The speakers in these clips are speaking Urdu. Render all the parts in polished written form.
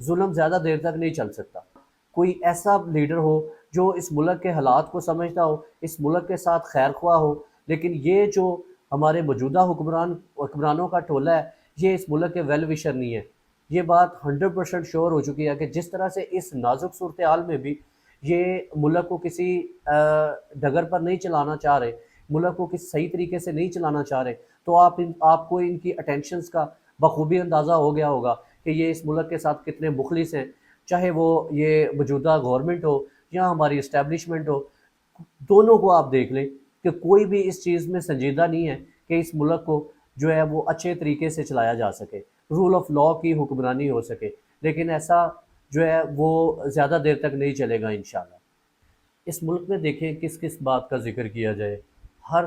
ظلم زیادہ دیر تک نہیں چل سکتا. کوئی ایسا لیڈر ہو جو اس ملک کے حالات کو سمجھتا ہو، اس ملک کے ساتھ خیر خواہ ہو. لیکن یہ جو ہمارے موجودہ حکمرانوں کا ٹولہ ہے، یہ اس ملک کے ویل وشر نہیں ہے. یہ بات 100% شور ہو چکی ہے کہ جس طرح سے اس نازک صورتحال میں بھی یہ ملک کو کسی ڈگر پر نہیں چلانا چاہ رہے، ملک کو کسی صحیح طریقے سے نہیں چلانا چاہ رہے، تو آپ کو ان کی اٹینشنز کا بخوبی اندازہ ہو گیا ہوگا کہ یہ اس ملک کے ساتھ کتنے مخلص ہیں. چاہے وہ یہ موجودہ گورنمنٹ ہو یا ہماری اسٹیبلشمنٹ ہو، دونوں کو آپ دیکھ لیں کہ کوئی بھی اس چیز میں سنجیدہ نہیں ہے کہ اس ملک کو جو ہے وہ اچھے طریقے سے چلایا جا سکے، رول آف لاء کی حکمرانی ہو سکے. لیکن ایسا جو ہے وہ زیادہ دیر تک نہیں چلے گا انشاءاللہ. اس ملک میں دیکھیں کس کس بات کا ذکر کیا جائے، ہر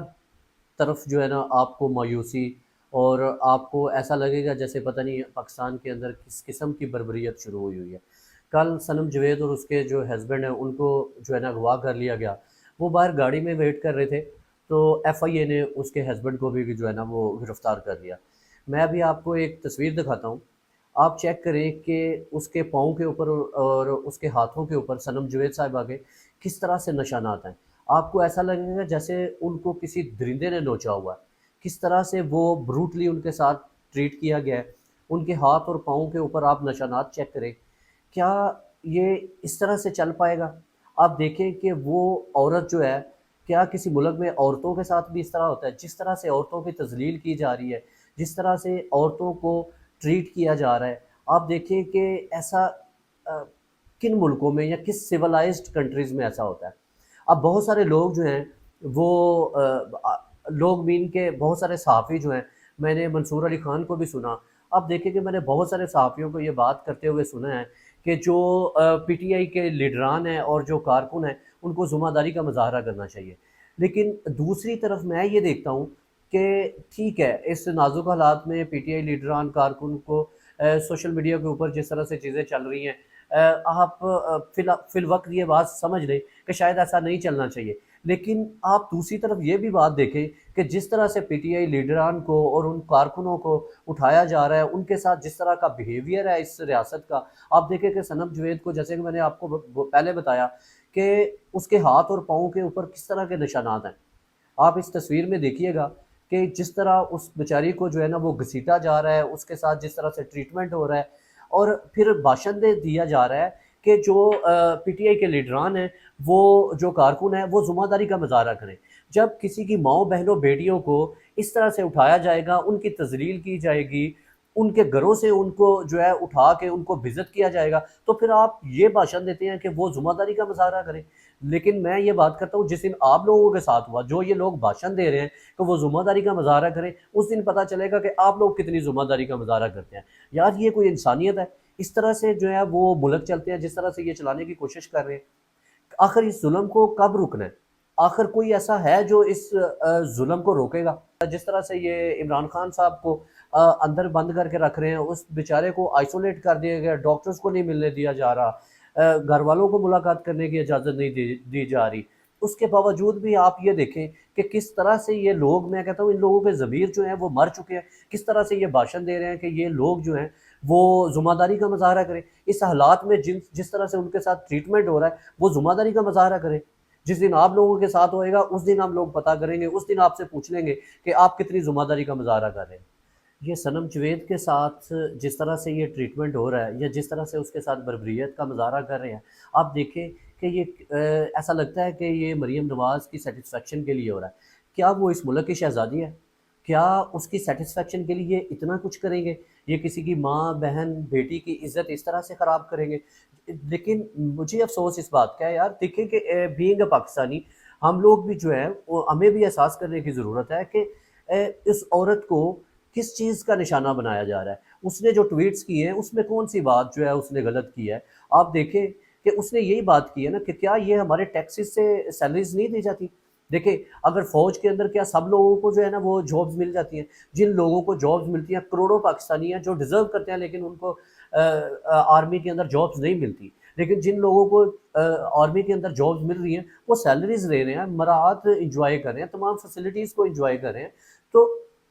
طرف جو ہے نا آپ کو مایوسی، اور آپ کو ایسا لگے گا جیسے پتہ نہیں پاکستان کے اندر کس قسم کی بربریت شروع ہوئی ہے. کل صنم جوید اور اس کے جو ہسبینڈ ہیں ان کو جو ہے نا اغوا کر لیا گیا. وہ باہر گاڑی میں ویٹ کر رہے تھے تو ایف آئی اے نے اس کے ہسبینڈ کو بھی جو ہے نا وہ گرفتار کر لیا. میں ابھی آپ کو ایک تصویر دکھاتا ہوں، آپ چیک کریں کہ اس کے پاؤں کے اوپر اور اس کے ہاتھوں کے اوپر صنم جوید صاحبہ کے کس طرح سے نشانات ہیں. آپ کو ایسا لگے گا جیسے ان کو کسی درندے نے نوچا ہوا ہے. کس طرح سے وہ بروٹلی ان کے ساتھ ٹریٹ کیا گیا ہے. ان کے ہاتھ اور پاؤں کے اوپر آپ نشانات چیک کریں. کیا یہ اس طرح سے چل پائے گا؟ آپ دیکھیں کہ وہ عورت جو ہے، کیا کسی ملک میں عورتوں کے ساتھ بھی اس طرح ہوتا ہے؟ جس طرح سے عورتوں کی تذلیل کی جا رہی ہے، جس طرح سے عورتوں کو ٹریٹ کیا جا رہا ہے، آپ دیکھیں کہ ایسا کن ملکوں میں یا کس سویلائزڈ کنٹریز میں ایسا ہوتا ہے. اب بہت سارے لوگ جو ہیں وہ لوگ مین کے بہت سارے صحافی جو ہیں، میں نے منصور علی خان کو بھی سنا. اب دیکھیں کہ میں نے بہت سارے صحافیوں کو یہ بات کرتے ہوئے سنا ہے کہ جو پی ٹی آئی کے لیڈران ہیں اور جو کارکن ہیں ان کو ذمہ داری کا مظاہرہ کرنا چاہیے. لیکن دوسری طرف میں یہ دیکھتا ہوں کہ ٹھیک ہے، اس نازک حالات میں پی ٹی آئی لیڈران کارکن کو سوشل میڈیا کے اوپر جس طرح سے چیزیں چل رہی ہیں، آپ فی الوقت یہ بات سمجھ لیں کہ شاید ایسا نہیں چلنا چاہیے. لیکن آپ دوسری طرف یہ بھی بات دیکھیں کہ جس طرح سے پی ٹی آئی لیڈران کو اور ان کارکنوں کو اٹھایا جا رہا ہے، ان کے ساتھ جس طرح کا بیہیویئر ہے اس ریاست کا، آپ دیکھیں کہ صنم جوید کو جیسے کہ میں نے آپ کو پہلے بتایا کہ اس کے ہاتھ اور پاؤں کے اوپر کس طرح کے نشانات ہیں. آپ اس تصویر میں دیکھیے گا کہ جس طرح اس بیچاری کو جو ہے نا وہ گھسیٹا جا رہا ہے، اس کے ساتھ جس طرح سے ٹریٹمنٹ ہو رہا ہے، اور پھر بھاشن دے دیا جا رہا ہے کہ جو پی ٹی آئی کے لیڈران ہیں، وہ جو کارکن ہیں وہ ذمہ داری کا مظاہرہ کریں. جب کسی کی ماؤں بہنوں بیٹیوں کو اس طرح سے اٹھایا جائے گا، ان کی تذلیل کی جائے گی، ان کے گھروں سے ان کو جو ہے اٹھا کے ان کو بھزت کیا جائے گا، تو پھر آپ یہ بھاشن دیتے ہیں کہ وہ ذمہ داری کا مظاہرہ کریں. لیکن میں یہ بات کرتا ہوں جس دن آپ لوگوں کے ساتھ ہوا، جو یہ لوگ بھاشن دے رہے ہیں کہ وہ ذمہ داری کا مظاہرہ کریں، اس دن پتہ چلے گا کہ آپ لوگ کتنی ذمہ داری کا مظاہرہ کرتے ہیں. یار یہ کوئی انسانیت ہے؟ اس طرح سے جو ہے وہ ملک چلتے ہیں جس طرح سے یہ چلانے کی کوشش کر رہے ہیں. آخر اس ظلم کو کب روکنا ہے؟ آخر کوئی ایسا ہے جو اس ظلم کو روکے گا؟ جس طرح سے یہ عمران خان صاحب کو اندر بند کر کے رکھ رہے ہیں، اس بیچارے کو آئسولیٹ کر دیا گیا، ڈاکٹرز کو نہیں ملنے دیا جا رہا، گھر والوں کو ملاقات کرنے کی اجازت نہیں دی جا رہی. اس کے باوجود بھی آپ یہ دیکھیں کہ کس طرح سے یہ لوگ، میں کہتا ہوں ان لوگوں کے ضمیر جو ہیں وہ مر چکے ہیں، کس طرح سے یہ بھاشن دے رہے ہیں کہ یہ لوگ جو ہیں وہ ذمہ داری کا مظاہرہ کریں. اس حالات میں جس طرح سے ان کے ساتھ ٹریٹمنٹ ہو رہا ہے وہ ذمہ داری کا مظاہرہ کریں. جس دن آپ لوگوں کے ساتھ ہوئے گا اس دن ہم لوگ پتہ کریں گے، اس دن آپ سے پوچھ لیں گے کہ آپ کتنی ذمہ داری کا مظاہرہ کر رہے ہیں. یہ صنم جوید کے ساتھ جس طرح سے یہ ٹریٹمنٹ ہو رہا ہے یا جس طرح سے اس کے ساتھ بربریت کا مظاہرہ کر رہے ہیں، آپ دیکھیں کہ یہ ایسا لگتا ہے کہ یہ مریم نواز کی سیٹسفیکشن کے لیے ہو رہا ہے. کیا وہ اس ملک کی شہزادی ہے؟ کیا اس کی سیٹسفیکشن کے لیے اتنا کچھ کریں گے؟ یہ کسی کی ماں بہن بیٹی کی عزت اس طرح سے خراب کریں گے؟ لیکن مجھے افسوس اس بات کا ہے یار، دیکھیں کہ بینگ اے پاکستانی ہم لوگ بھی جو ہے ہمیں بھی احساس کرنے کی ضرورت ہے کہ اس عورت کو کس چیز کا نشانہ بنایا جا رہا ہے. اس نے جو ٹویٹس کیے ہیں اس میں کون سی بات جو ہے اس نے غلط کی ہے؟ آپ دیکھیں کہ اس نے یہی بات کی ہے نا کہ کیا یہ ہمارے ٹیکسز سے سیلریز نہیں دی جاتی؟ دیکھیں اگر فوج کے اندر کیا سب لوگوں کو جو ہے نا وہ جابز مل جاتی ہیں؟ جن لوگوں کو جابز ملتی ہیں، کروڑوں پاکستانی ہیں جو ڈیزرو کرتے ہیں لیکن ان کو آرمی کے اندر جابز نہیں ملتی. لیکن جن لوگوں کو آرمی کے اندر جابز مل رہی ہیں وہ سیلریز لے رہے ہیں، مراعات انجوائے کر رہے ہیں، تمام فیسلٹیز کو انجوائے کر رہے ہیں. تو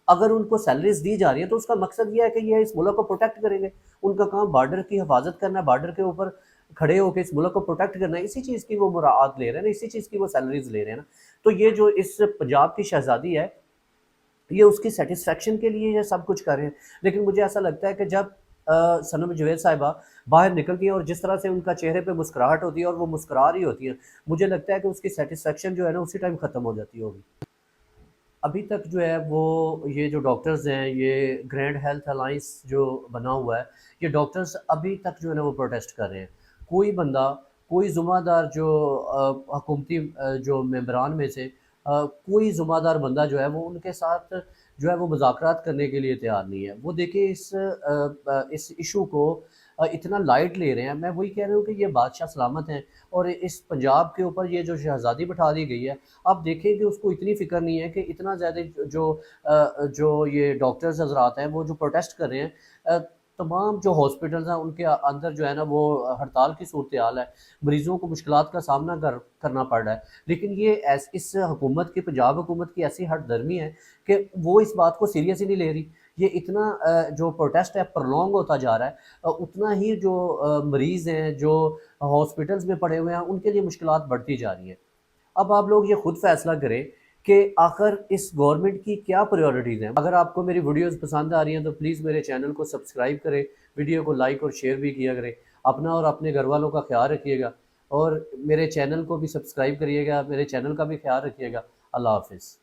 اگر ان کو سیلریز دی جا رہی ہیں تو اس کا مقصد یہ ہے کہ یہ اس ملک کو پروٹیکٹ کریں گے. ان کا کام بارڈر کی حفاظت کرنا ہے، بارڈر کے اوپر کھڑے ہو کے اس ملک کو پروٹیکٹ کرنا ہے. اسی چیز کی وہ مراعات لے رہے ہیں نا، اسی چیز کی وہ سیلریز لے رہے ہیں نا. تو یہ جو اس پنجاب کی شہزادی ہے، یہ اس کی سیٹسفیکشن کے لیے یہ سب کچھ کر رہے ہیں. لیکن مجھے ایسا لگتا ہے کہ جب صنم جوید صاحبہ باہر نکلتی ہیں اور جس طرح سے ان کا چہرے پہ مسکراہٹ ہوتی ہے اور وہ مسکرا رہی ہوتی ہیں، مجھے لگتا ہے کہ اس کی سیٹسفیکشن جو ہے نا اسی ٹائم ختم ہو جاتی ہوگی. ابھی تک جو ہے وہ یہ جو ڈاکٹرز ہیں، یہ گرینڈ ہیلتھ الائنس جو بنا ہوا ہے، یہ ڈاکٹرز ابھی تک جو ہے نا وہ پروٹیسٹ کر رہے ہیں. کوئی بندہ، کوئی ذمہ دار جو حکومتی جو ممبران میں سے کوئی ذمہ دار بندہ جو ہے وہ ان کے ساتھ جو ہے وہ مذاکرات کرنے کے لیے تیار نہیں ہے. وہ دیکھیں اس ایشو کو اتنا لائٹ لے رہے ہیں. میں وہی کہہ رہا ہوں کہ یہ بادشاہ سلامت ہیں اور اس پنجاب کے اوپر یہ جو شہزادی بٹھا دی گئی ہے، آپ دیکھیں کہ اس کو اتنی فکر نہیں ہے کہ اتنا زیادہ جو یہ ڈاکٹرز حضرات ہیں وہ جو پروٹیسٹ کر رہے ہیں، تمام جو ہاسپٹلز ہیں ان کے اندر جو ہے نا وہ ہڑتال کی صورتحال ہے، مریضوں کو مشکلات کا سامنا کرنا پڑ رہا ہے. لیکن یہ اس حکومت کی، پنجاب حکومت کی ایسی ہٹ درمی ہے کہ وہ اس بات کو سیریس ہی نہیں لے رہی. یہ اتنا جو پروٹیسٹ ہے پرلونگ ہوتا جا رہا ہے، اتنا ہی جو مریض ہیں جو ہاسپٹلز میں پڑے ہوئے ہیں ان کے لیے مشکلات بڑھتی جا رہی ہیں. اب آپ لوگ یہ خود فیصلہ کریں کہ آخر اس گورنمنٹ کی کیا پریورٹیز ہیں. اگر آپ کو میری ویڈیوز پسند آ رہی ہیں تو پلیز میرے چینل کو سبسکرائب کریں، ویڈیو کو لائک اور شیئر بھی کیا کریں. اپنا اور اپنے گھر والوں کا خیال رکھیے گا، اور میرے چینل کو بھی سبسکرائب کریے گا، میرے چینل کا بھی خیال رکھیے گا. اللہ حافظ.